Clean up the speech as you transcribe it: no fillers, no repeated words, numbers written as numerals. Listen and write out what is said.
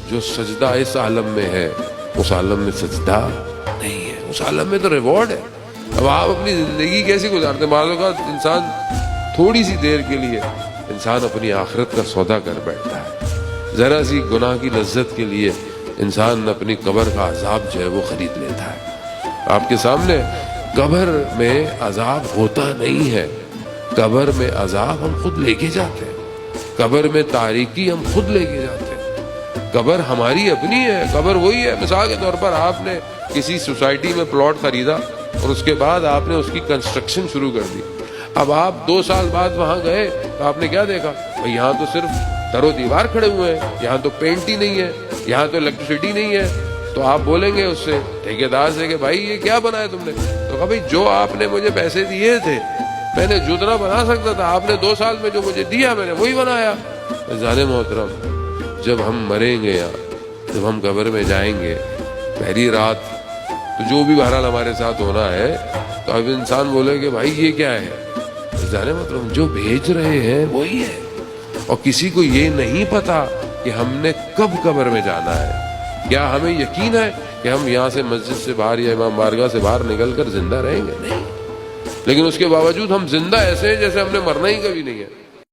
جو سجدہ اس عالم میں ہے اس عالم میں سجدہ نہیں ہے. اس عالم میں تو ریوارڈ ہے. اب آپ اپنی زندگی کیسی گزارتے ہیں؟ بعض اوقات انسان تھوڑی سی دیر کے لیے انسان اپنی آخرت کا سودا کر بیٹھتا ہے. ذرا سی گناہ کی لذت کے لیے انسان اپنی قبر کا عذاب جو ہے وہ خرید لیتا ہے. آپ کے سامنے قبر میں عذاب ہوتا نہیں ہے. قبر میں عذاب ہم خود لے کے جاتے ہیں. قبر میں تاریکی ہم خود لے کے جاتے ہیں. قبر ہماری اپنی ہے. قبر وہی ہے. مثال کے طور پر آپ نے کسی سوسائٹی میں پلاٹ خریدا اور اس کے بعد آپ نے اس کی کنسٹرکشن شروع کر دی. اب آپ 2 سال بعد وہاں گئے تو آپ نے کیا دیکھا؟ یہاں تو صرف در و دیوار کھڑے ہوئے ہیں, یہاں تو پینٹ ہی نہیں ہے, یہاں تو الیکٹریسٹی نہیں ہے. تو آپ بولیں گے اس سے, ٹھیکیدار سے, کہ بھائی یہ کیا بنایا تم نے؟ تو کہا بھائی جو آپ نے مجھے پیسے دیے تھے میں نے جتنا بنا سکتا تھا, آپ نے 2 سال میں جو مجھے دیا میں نے وہی بنایا. جانے محترم, جب ہم مریں گے یا جب ہم قبر میں جائیں گے پہلی رات, تو جو بھی بہرحال ہمارے ساتھ ہونا ہے, تو اب انسان بولے کہ بھائی یہ کیا ہے؟ جانے محترم جو بھیج رہے ہیں وہی ہے. اور کسی کو یہ نہیں پتا کہ ہم نے کب قبر میں جانا ہے. کیا ہمیں یقین ہے کہ ہم یہاں سے مسجد سے باہر یا امام بارگاہ سے باہر نکل کر زندہ رہیں گے؟ نہیں. لیکن اس کے باوجود ہم زندہ ایسے ہیں جیسے ہم نے مرنا ہی کبھی نہیں ہے.